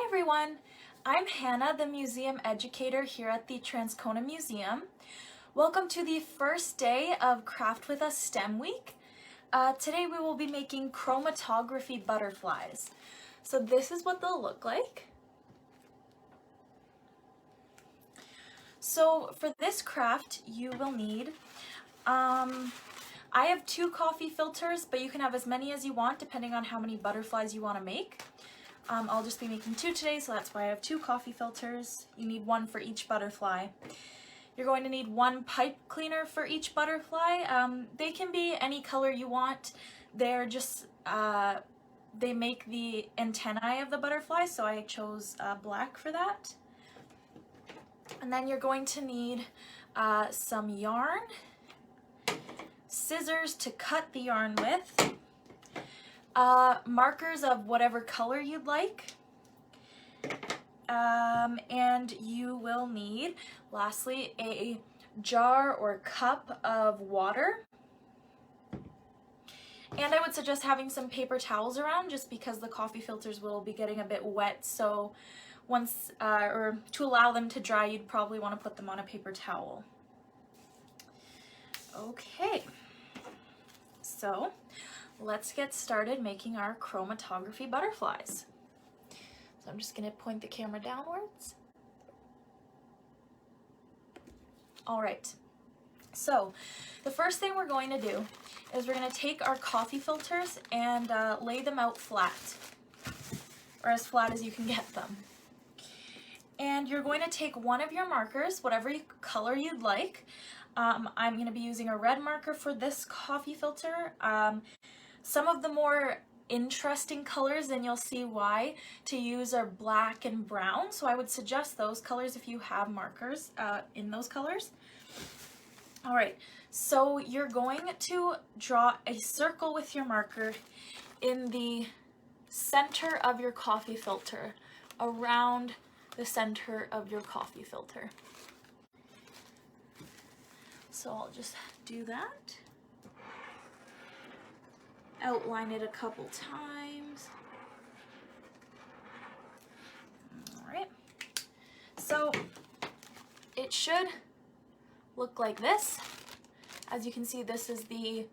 everyone, I'm Hannah, the museum educator here at the Transcona Museum. Welcome to the first day of Craft With Us STEM Week. Today we will be making chromatography butterflies. So this is what they'll look like. So for this craft you will need, I have 2 coffee filters, but you can have as many as you want depending on how many butterflies you want to make. I'll just be making 2 today, so that's why I have 2 coffee filters. You need 1 for each butterfly. You're going to need 1 pipe cleaner for each butterfly. They can be any color you want. They're just, they make the antennae of the butterfly, so I chose black for that. And then you're going to need some yarn, scissors to cut the yarn with, markers of whatever color you'd like, and you will need, lastly, a jar or cup of water. And I would suggest having some paper towels around just because the coffee filters will be getting a bit wet, so once, or to allow them to dry, you'd probably want to put them on a paper towel. Okay, so let's get started making our chromatography butterflies. So I'm just going to point the camera downwards. All right, so the first thing we're going to do is we're going to take our coffee filters and lay them out flat, or as flat as you can get them. And you're going to take one of your markers, whatever color you'd like. I'm going to be using a red marker for this coffee filter. Some of the more interesting colors, and you'll see why, to use are black and brown, so I would suggest those colors if you have markers in those colors. All right, so you're going to draw a circle with your marker in the center of your coffee filter, around the center of your coffee filter. So I'll just do that. Outline it a couple times. All right. So it should look like this. As you can see, this is the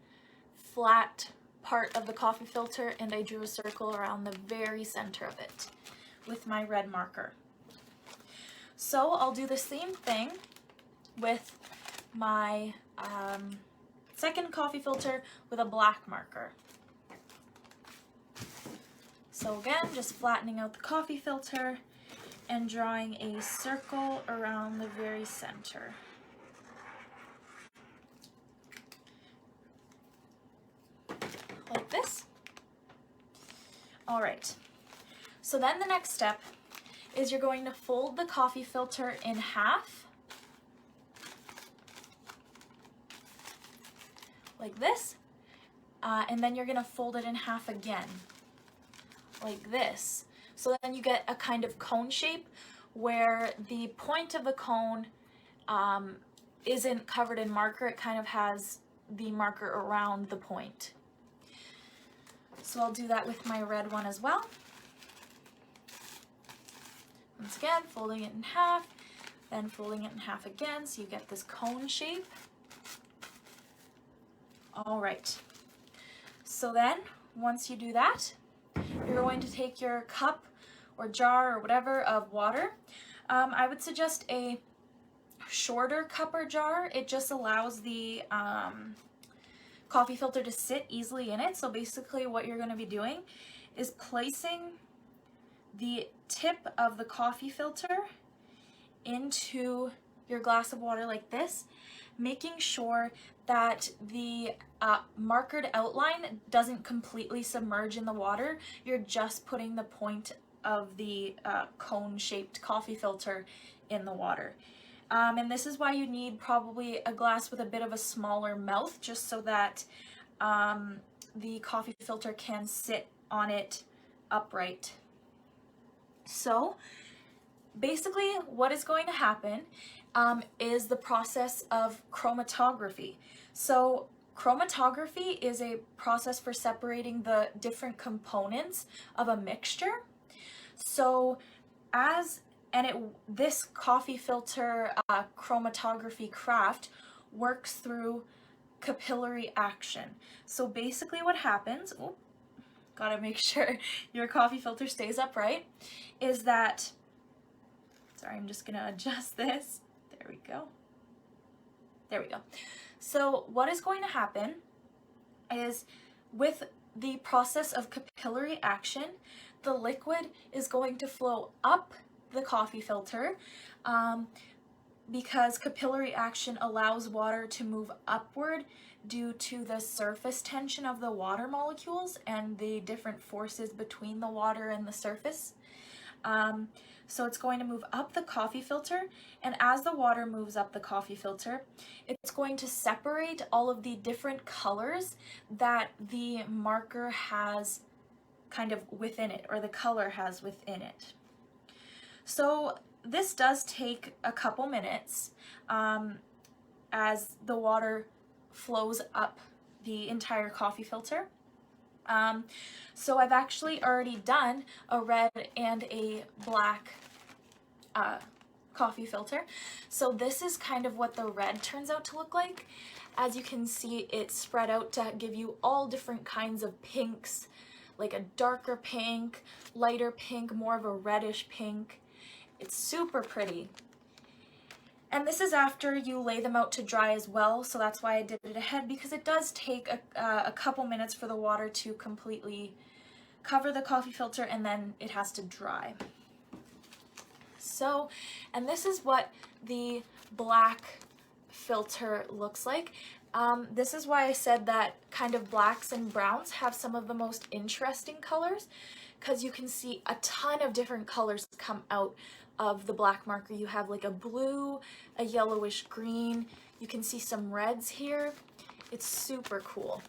flat part of the coffee filter, and I drew a circle around the very center of it with my red marker. So I'll do the same thing with my second coffee filter with a black marker. So again, just flattening out the coffee filter and drawing a circle around the very center. Like this. All right, so then the next step is you're going to fold the coffee filter in half, like this, and then you're going to fold it in half again, like this. So then you get a kind of cone shape where the point of the cone isn't covered in marker, it kind of has the marker around the point. So I'll do that with my red one as well. Once again, folding it in half, then folding it in half again, so you get this cone shape. All right, so then once you do that, you're going to take your cup or jar or whatever of water. I would suggest a shorter cup or jar. It just allows the coffee filter to sit easily in it. So basically what you're going to be doing is placing the tip of the coffee filter into your glass of water like this, making sure that the markered outline doesn't completely submerge in the water. You're just putting the point of the cone-shaped coffee filter in the water. And this is why you need probably a glass with a bit of a smaller mouth, just so that the coffee filter can sit on it upright. So basically what is going to happen is the process of chromatography. So chromatography is a process for separating the different components of a mixture. So this coffee filter chromatography craft works through capillary action. So basically what happens, gotta make sure your coffee filter stays upright, is that, sorry, I'm just gonna adjust this. There we go. There we go. So what is going to happen is, with the process of capillary action, the liquid is going to flow up the coffee filter because capillary action allows water to move upward due to the surface tension of the water molecules and the different forces between the water and the surface. So it's going to move up the coffee filter, and as the water moves up the coffee filter, it's going to separate all of the different colors that the marker has kind of within it, or the color has within it. So this does take a couple minutes as the water flows up the entire coffee filter. So I've actually already done a red and a black coffee filter. So this is kind of what the red turns out to look like. As you can see, it's spread out to give you all different kinds of pinks, like a darker pink, lighter pink, more of a reddish pink. It's super pretty. And this is after you lay them out to dry as well, so that's why I did it ahead, because it does take a couple minutes for the water to completely cover the coffee filter, and then it has to dry. So, and this is what the black filter looks like. This is why I said that kind of blacks and browns have some of the most interesting colors, because you can see a ton of different colors come out of the black marker. You have like a blue, a yellowish green, you can see some reds here. It's super cool.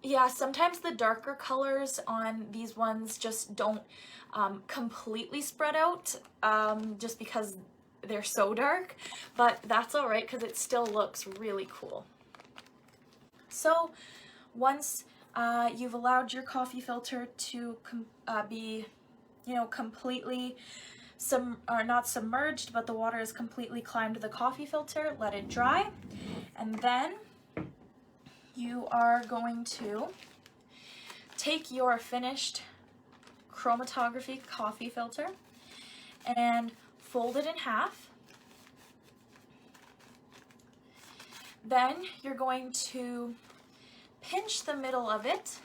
Yeah, sometimes the darker colors on these ones just don't completely spread out just because they're so dark, but that's all right because it still looks really cool. So once you've allowed your coffee filter to be, completely not submerged, but the water has completely climbed the coffee filter, let it dry, and then you are going to take your finished chromatography coffee filter and fold it in half. Then you're going to pinch the middle of it,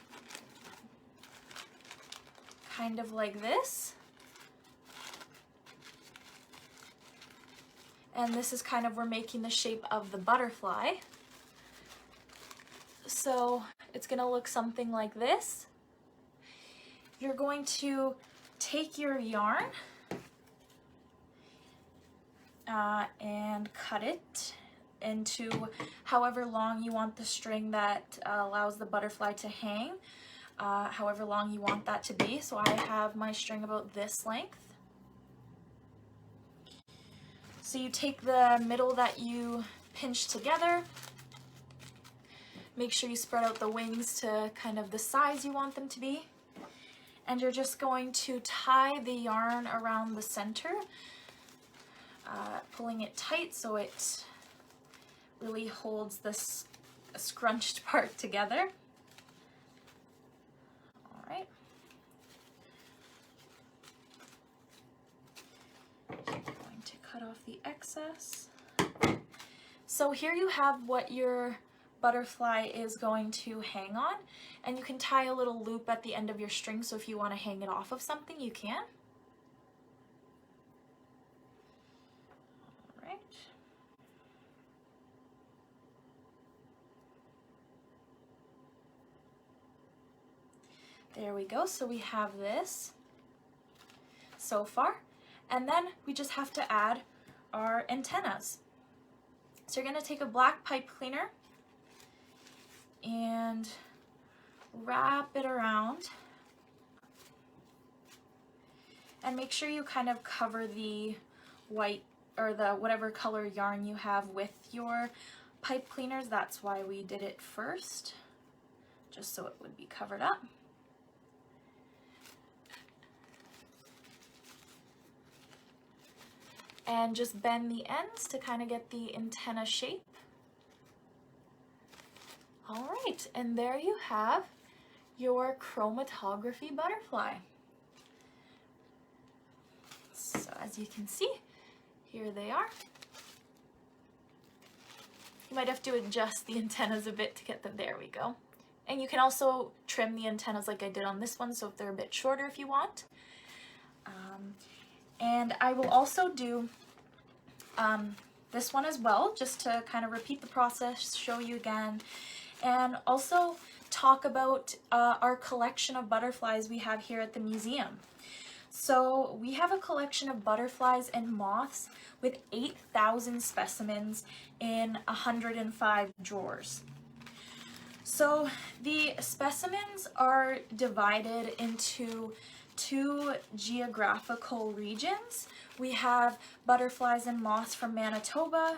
kind of like this. And this is kind of, we're making the shape of the butterfly. So it's gonna look something like this. You're going to take your yarn and cut it into however long you want the string that allows the butterfly to hang, however long you want that to be. So I have my string about this length. So you take the middle that you pinch together, make sure you spread out the wings to kind of the size you want them to be, and you're just going to tie the yarn around the center, pulling it tight so it really holds this scrunched part together. All right. So I'm going to cut off the excess. So here you have what your butterfly is going to hang on, and you can tie a little loop at the end of your string, so if you want to hang it off of something, you can. All right. There we go. So we have this so far, and then we just have to add our antennas. So you're going to take a black pipe cleaner and wrap it around, and make sure you kind of cover the white or the whatever color yarn you have with your pipe cleaners. That's why we did it first, just so it would be covered up. and just bend the ends to kind of get the antenna shape. All right, and there you have your chromatography butterfly. So as you can see, here they are. You might have to adjust the antennas a bit to get them. There we go. And you can also trim the antennas like I did on this one, so if they're a bit shorter if you want. And I will also do this one as well, just to kind of repeat the process, show you again, and also talk about our collection of butterflies we have here at the museum. So we have a collection of butterflies and moths with 8,000 specimens in 105 drawers. So the specimens are divided into two geographical regions. We have butterflies and moths from Manitoba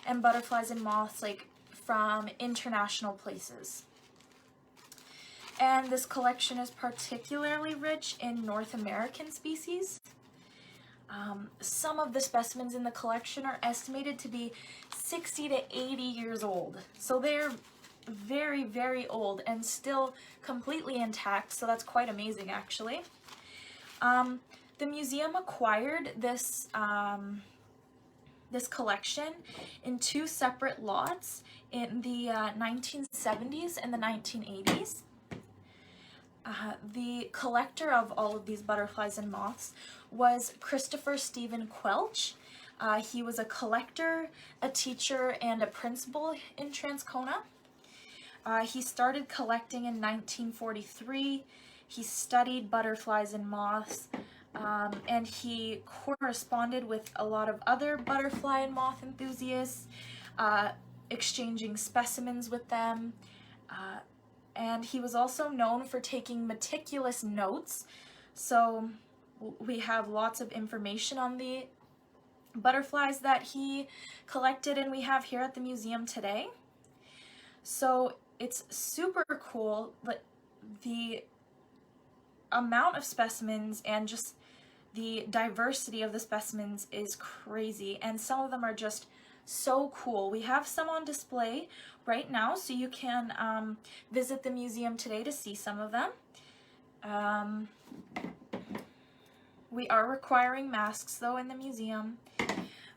and butterflies and moths like from international places. And this collection is particularly rich in North American species. Some of the specimens in the collection are estimated to be 60 to 80 years old. So they're very, very old and still completely intact, so that's quite amazing actually. The museum acquired this, this collection in two separate lots in the 1970s and the 1980s. The collector of all of these butterflies and moths was Christopher Stephen Quelch. He was a collector, a teacher, and a principal in Transcona. He started collecting in 1943. He studied butterflies and moths, and he corresponded with a lot of other butterfly and moth enthusiasts, exchanging specimens with them. And he was also known for taking meticulous notes. So we have lots of information on the butterflies that he collected and we have here at the museum today. So it's super cool. The amount of specimens and just the diversity of the specimens is crazy, and some of them are just so cool. We have some on display right now, so you can visit the museum today to see some of them. We are requiring masks though in the museum,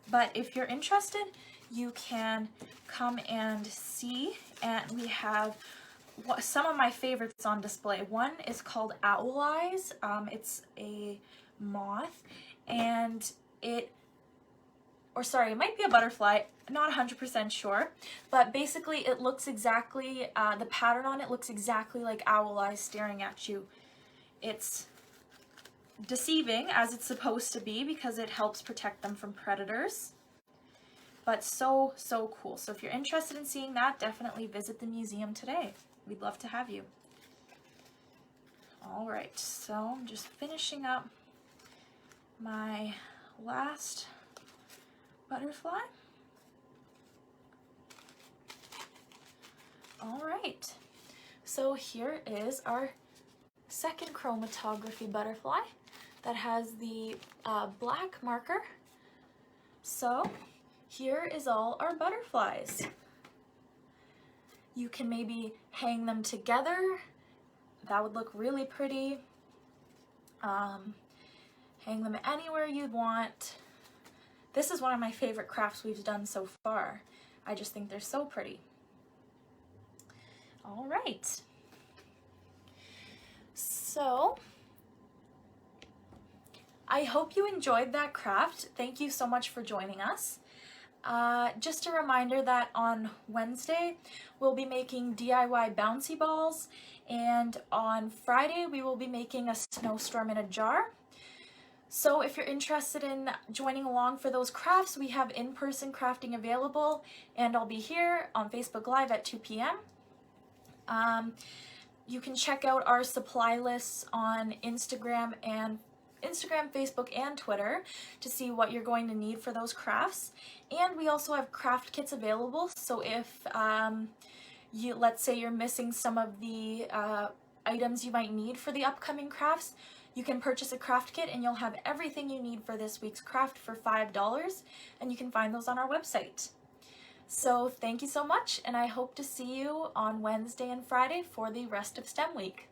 but if you're interested, you can come and see, and we have some of my favorites on display. One is called Owl Eyes. It's a moth, and it might be a butterfly, not 100% sure, but basically it looks exactly, the pattern on it looks exactly like owl eyes staring at you. It's deceiving, as it's supposed to be, because it helps protect them from predators, but so cool. So if you're interested in seeing that, definitely visit the museum today. We'd love to have you. All right, so I'm just finishing up my last butterfly. All right, so here is our second chromatography butterfly that has the black marker. So here is all our butterflies. You can maybe hang them together. That would look really pretty. Hang them anywhere you'd want. This is one of my favorite crafts we've done so far. I just think they're so pretty. All right. So, I hope you enjoyed that craft. Thank you so much for joining us. Just a reminder that on Wednesday, we'll be making DIY bouncy balls, and on Friday, we will be making a snowstorm in a jar. So if you're interested in joining along for those crafts, we have in-person crafting available, and I'll be here on Facebook Live at 2 p.m. You can check out our supply lists on Instagram, Facebook, and Twitter to see what you're going to need for those crafts. And we also have craft kits available, so if let's say you're missing some of the items you might need for the upcoming crafts, You can purchase a craft kit and you'll have everything you need for this week's craft for $5, and you can find those on our website. So thank you so much, and I hope to see you on Wednesday and Friday for the rest of STEM week.